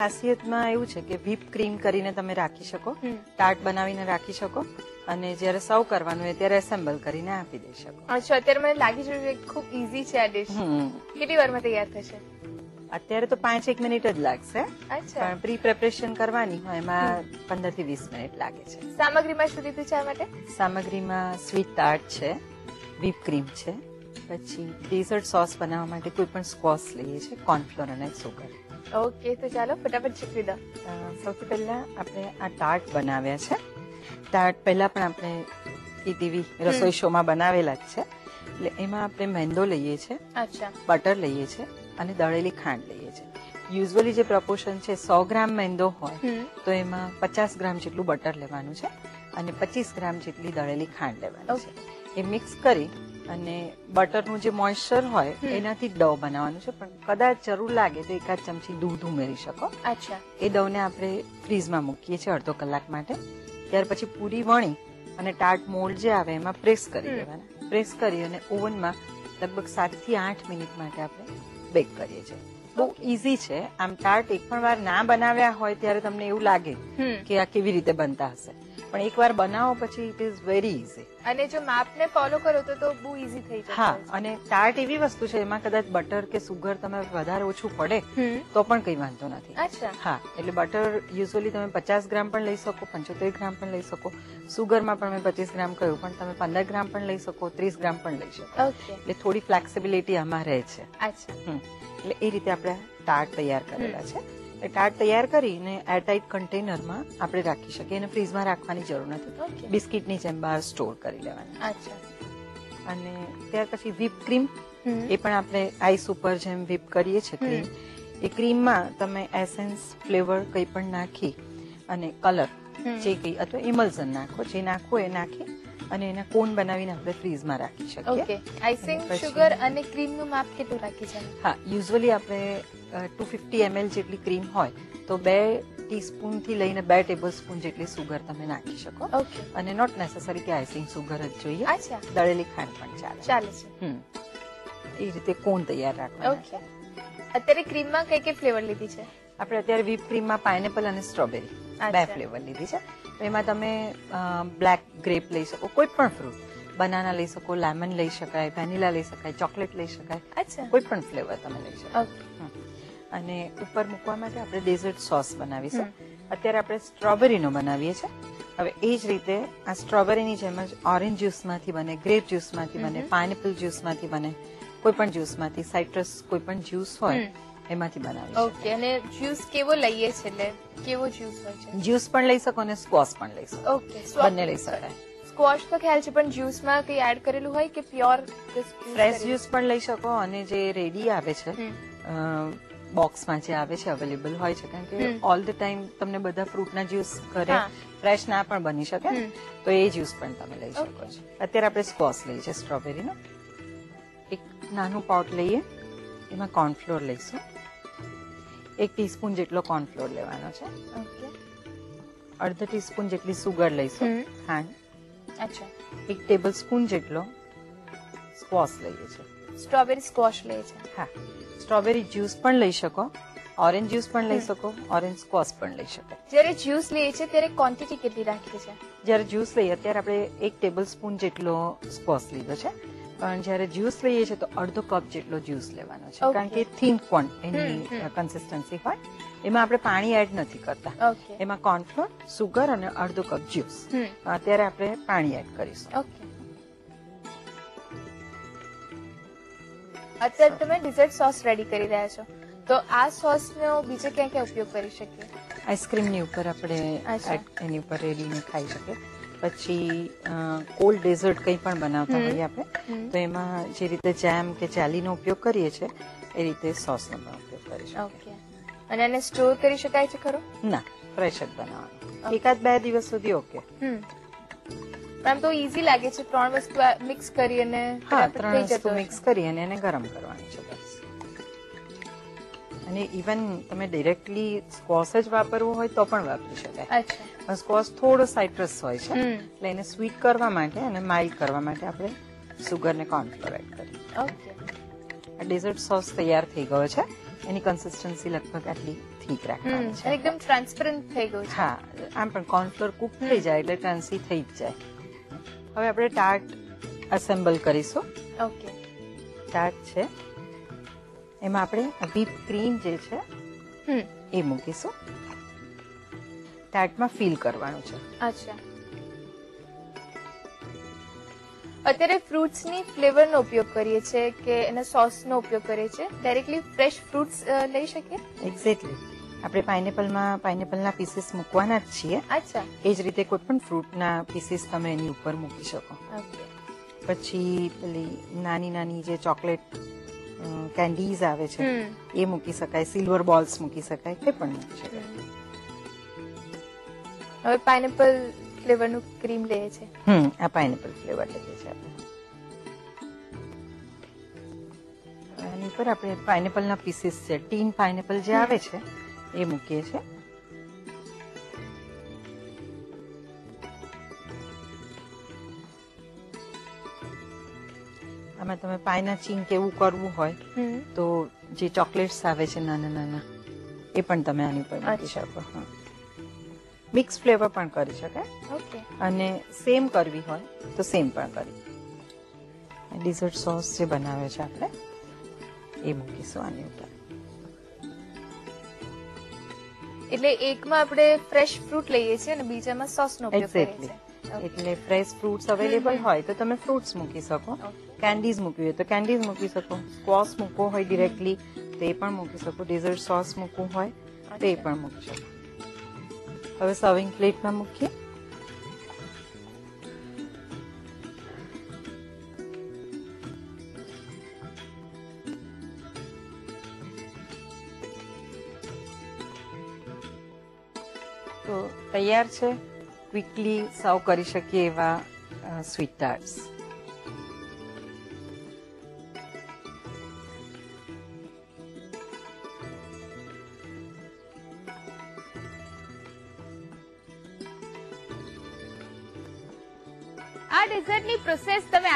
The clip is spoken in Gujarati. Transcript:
ખાસિયતમાં એવું છે કે વ્હીપ ક્રીમ કરીને તમે રાખી શકો, ટાર્ટ બનાવીને રાખી શકો, અને જયારે સર્વ કરવાનું હોય ત્યારે એસેમ્બલ કરીને આપી દઈ શકો. અચ્છા, અત્યારે મને લાગી રહ્યું છે ખૂબ ઈઝી છે આ ડિશ. કેટલી વારમાં તૈયાર થશે? અત્યારે તો 5-1 મિનિટ જ લાગશે, અચ્છા, પણ પ્રી પ્રેપરેશન કરવાની હોય એમાં 15 થી 20 મિનિટ લાગે છે. સામગ્રીમાં શું લીધું છે આ માટે? સામગ્રીમાં સ્વીટ ટાર્ટ છે, વ્હીપ ક્રીમ છે, પછી ડેઝર્ટ સોસ બનાવવા માટે કોઈ પણ સ્કોસ લઈએ છીએ, કોર્નફ્લોર અને સુગર. ઓકે, તો ચાલો ફટાફટ શીખવી દો. સૌથી પહેલા આપણે આ ટાર્ટ બનાવ્યા છે. ટાર્ટ પહેલા પણ આપણે ટીવી રસોઈ શોમાં બનાવેલા જ છે. એટલે એમાં આપણે મેંદો લઈએ છીએ, અચ્છા, બટર લઈએ છીએ અને દળેલી ખાંડ લઈએ છીએ. યુઝ્યુઅલી જે પ્રપોર્શન છે 100 ગ્રામ મેંદો હોય તો એમાં 50 ગ્રામ જેટલું બટર લેવાનું છે અને 25 ગ્રામ જેટલી દળેલી ખાંડ લેવાની છે. એ મિક્સ કરી અને બટરનું જે મોઇશ્ચર હોય એનાથી ડવ બનાવવાનું છે, પણ કદાચ જરૂર લાગે તો 1 ચમચી દૂધ ઉમેરી શકો. અચ્છા, એ ડવને આપણે ફ્રીઝમાં મૂકીએ છીએ અડધો કલાક માટે. ત્યાર પછી પૂરી વણી અને ટાર્ટ મોલ્ડ જે આવે એમાં પ્રેસ કરી દેવાના. પ્રેસ કરી અને ઓવનમાં લગભગ 7 થી 8 મિનિટ માટે આપણે બેક કરીએ છીએ. બહુ ઈઝી છે. આમ ટાર્ટ એક પણ વાર ના બનાવ્યા હોય ત્યારે તમને એવું લાગે કે આ કેવી રીતે બનતા હશે, પણ એક વાર બનાવો પછી ઇટ ઇઝ વેરી ઈઝી. અને જો માપને ફોલો કરો તો બહુ ઈઝી થઈ જશે. હા, અને ટાર્ટ એવી વસ્તુ છે એમાં કદાચ બટર કે સુગર તમે વધારે ઓછું પડે તો પણ કઈ વાંધો નથી. અચ્છા, હા, એટલે બટર યુઝ્યુઅલી તમે 50 ગ્રામ પણ લઈ શકો, 75 ગ્રામ પણ લઈ શકો. સુગરમાં પણ મેં 25 ગ્રામ કહ્યું, પણ તમે 15 ગ્રામ પણ લઈ શકો, 30 ગ્રામ પણ લઈ શકો. એટલે થોડી ફ્લેક્સિબિલિટી આમાં રહે છે. અચ્છા, એટલે એ રીતે આપણે ટાર્ટ તૈયાર કરેલા છે. ટાર્ટ તૈયાર કરીને એરટાઇટ કન્ટેનરમાં આપણે રાખી શકીએ, અને ફ્રીઝમાં રાખવાની જરૂર નથી. બિસ્કિટની જેમ બહાર સ્ટોર કરી લેવાની. અચ્છા, અને ત્યાર પછી વ્હીપ ક્રીમ, એ પણ આપણે આઈસ ઉપર જેમ વ્હીપ કરીએ છીએ ક્રીમ, એ ક્રીમમાં તમે એસેન્સ, ફ્લેવર કંઈ પણ નાખી અને કલર જે કંઈ અથવા ઇમલ્સન નાખો, જે નાખો એ નાખી અને એના કોન બનાવીને આપણે ફ્રીઝમાં રાખી શકીએ. ઓકે, આઈસિંગ, શુગર અને ક્રીમનું માપ કેટલું રાખી છે? હા, યુઝ્યુઅલી આપણે 250 ml જેટલી ક્રીમ હોય તો 2 ટીસ્પૂન થી લઈને 2 ટેબલસ્પૂન જેટલી સુગર તમે નાખી શકો. અને નોટ નેસેસરી કે આઈસિંગ સુગર જ જોઈએ. અચ્છા, દળેલી ખાંડ પણ ચાલે છે. એ રીતે કોન તૈયાર રાખવાના. ઓકે, અત્યારે ક્રીમમાં કઈ કઈ ફ્લેવર લીધી છે? આપણે અત્યારે વ્હીપ ક્રીમમાં પાઇનેપલ અને સ્ટ્રોબેરી 2 ફ્લેવર લીધી છે. એમાં તમે બ્લેક ગ્રેપ લઈ શકો, કોઈ પણ ફ્રૂટ, બનાના લઈ શકો, લેમન લઈ શકાય, વેનીલા લઈ શકાય, ચોકલેટ લઈ શકાય. અચ્છા, કોઈ પણ ફ્લેવર તમે લઈ શકો. અને ઉપર મૂકવા માટે આપણે ડેઝર્ટ સોસ બનાવીશું. અત્યારે આપણે સ્ટ્રોબેરીનો બનાવીએ છીએ. હવે એ જ રીતે આ સ્ટ્રોબેરીની જેમ જ ઓરેન્જ જ્યુસમાંથી બને, ગ્રેપ જ્યુસમાંથી બને, પાઇનેપલ જ્યુસમાંથી બને, કોઈ પણ જ્યુસમાંથી, સાઇટ્રસ કોઈ પણ જ્યુસ હોય એમાંથી બનાવીશું. ઓકે, અને જ્યુસ કેવો લઈએ છે? એટલે કેવો જ્યુસ હોય છે? જ્યુસ પણ લઈ શકો અને સ્ક્વોશ પણ લઈ શકો. ઓકે, બંને લઈ શકાય. સ્ક્વોશ તો ખ્યાલ છે, પણ જ્યુસમાં કઈ એડ કરેલું હોય કે પ્યોર ફ્રેશ જ્યુસ પણ લઈ શકો, અને જે રેડી આવે છે બોક્સમાં જે આવે છે અવેલેબલ હોય છે, કારણ કે ઓલ ધ ટાઈમ તમને બધા ફ્રૂટના જ્યુસ ઘરે ફ્રેશ ના પણ બની શકે, તો એ જ્યુસ પણ તમે લઈ શકો છો. અત્યારે આપણે સ્ક્વોશ લઈએ છીએ સ્ટ્રોબેરીનો. એક નાનું પોટ લઈએ, એમાં કોર્નફ્લોર લઈશું. 1 ટીસ્પૂન જેટલો કોર્નફ્લોર લેવાનો છે. અડધો ટીસ્પૂન જેટલી સુગર લઈશું, ખાંડ. અચ્છા, 1 ટેબલ સ્પૂન જેટલો સ્ક્વોશ લઈએ છીએ. સ્ટ્રોબેરી સ્ક્વોશ લઈએ છે. હા, સ્ટ્રોબેરી જ્યુસ પણ લઈ શકો, ઓરેન્જ જ્યુસ પણ લઈ શકો, ઓરેન્જ સ્ક્વોશ પણ લઈ શકો. જ્યારે જ્યુસ લઈએ છીએ ત્યારે ક્વોન્ટિટી કેટલી રાખી છે? જ્યારે જ્યુસ લઈએ અત્યારે આપણે 1 ટેબલ સ્પૂન જેટલો સ્ક્વોશ લીધો છે, પણ જ્યારે જ્યુસ લઈએ છીએ તો અડધો કપ જેટલો જ્યુસ લેવાનો છે, કારણ કે થીન એની કન્સિસ્ટન્સી હોય. એમાં આપણે પાણી એડ નથી કરતા. એમાં કોર્નફ્લોર, સુગર અને અડધો કપ જ્યુસ. અત્યારે આપણે પાણી એડ કરીશું. અત્યારે તમે ડિઝર્ટ સોસ રેડી કરી રહ્યા છો, તો આ સોસનો બીજે ક્યાં ક્યાં ઉપયોગ કરી શકીએ? આઈસ્ક્રીમની ઉપર આપણે એની ઉપર રેડીને ખાઈ શકીએ. પછી કોલ્ડ ડેઝર્ટ કંઈ પણ બનાવતા હોઈએ આપણે, તો એમાં જે રીતે જેમ કે જેલીનો ઉપયોગ કરીએ છીએ એ રીતે સોસનો પણ ઉપયોગ કરી શકીએ. અને એને સ્ટોર કરી શકાય છે ખરો? ના, ફ્રેશ જ બનાવવાનું. 1-2 દિવસ સુધી ઓકે. આમ તો ઈઝી લાગે છે. 3 વસ્તુ મિક્સ કરી અને 3 વસ્તુ મિક્સ કરી અને એને ગરમ કરવાની છે બસ. અને ઇવન તમે ડિરેક્ટલી સ્ક્વોશ જ વાપરવું હોય તો પણ વાપરી શકાય. અચ્છા, સ્ક્વોશ થોડો સાઇટ્રસ હોય છે, એટલે એને સ્વીટ કરવા માટે અને માઇલ્ડ કરવા માટે આપણે સુગર ને કોર્નફ્લોર એડ કરીએ. ઓકે, આ ડેઝર્ટ સોસ તૈયાર થઈ ગયો છે. એની કન્સિસ્ટન્સી લગભગ આટલી થીક રાખવાની છે. એકદમ ટ્રાન્સપરન્ટ થઈ ગયું છે. હા, આમ પણ કોર્નફ્લોર કુક થઈ જાય એટલે ટ્રાન્સી થઈ જ જાય. હવે આપણે ટાર્ટ અસેમ્બલ કરીશું. ઓકે. ટાર્ટ છે એમાં આપણે વ્હીપ ક્રીમ જે છે એ મૂકીશું. ટાર્ટમાં ફિલ કરવાનું છે. અચ્છા. અત્યારે ફ્રૂટ્સની ફ્લેવરનો ઉપયોગ કરીએ છીએ કે એના સોસનો ઉપયોગ કરીએ છીએ? ડાયરેક્ટલી ફ્રેશ ફ્રૂટ્સ લઈ શકીએ? એક્ઝેક્ટલી. આપણે પાઇનેપલના પીસીસ મૂકવાના જ છીએ. અચ્છા. એ જ રીતે કોઈ પણ ફ્રૂટના પીસીસ તમે એની ઉપર મૂકી શકો. ઓકે. પછી પેલી નાની નાની જે ચોકલેટ કેન્ડીઝ આવે છે એ મૂકી શકાય, સિલ્વર બોલ્સ મૂકી શકાય, એ પણ મૂકી શકાય. હવે પાઇનેપલ ફ્લેવરનું ક્રીમ લઈએ છે. આ પાઇનેપલ ફ્લેવર લઈએ છે આપણે. એની પર આપણે પાઇનેપલના પીસીસ છે, ટીન પાઇનેપલ જે આવે છે એ મૂકીએ છીએ. આમાં તમે પાયના ચીન કે એવું કરવું હોય તો જે ચોકલેટ્સ આવે છે નાના નાના એ પણ તમે આની ઉપર મૂકી શકો. મિક્સ ફ્લેવર પણ કરી શકાય. ઓકે. અને સેમ કરવી હોય તો સેમ પણ કરી. ડિઝર્ટ સોસ જે બનાવે છે આપણે એ મૂકીશું આની ઉપર. એટલે એકમાં આપણે ફ્રેશ ફ્રૂટ લઈએ છીએ અને બીજામાં સોસનો ઉપયોગ કરીએ છીએ. એટલે ફ્રેશ ફ્રૂટ્સ અવેલેબલ હોય તો તમે ફ્રૂટ્સ મૂકી શકો, કેન્ડીઝ મૂકવી હોય તો કેન્ડીઝ મૂકી શકો, સ્ક્વોશ મૂકવો હોય ડિરેક્ટલી તો એ પણ મૂકી શકો, ડિઝર્ટ સોસ મૂકવું હોય તો એ પણ મૂકી શકો. હવે સર્વિંગ પ્લેટમાં મૂકીએ. તો તૈયાર છે ક્વિકલી સર્વ કરી શકીએ એવા સ્વીટ ટાર્ટ્સ. આ ડેઝર્ટની પ્રોસેસ તમે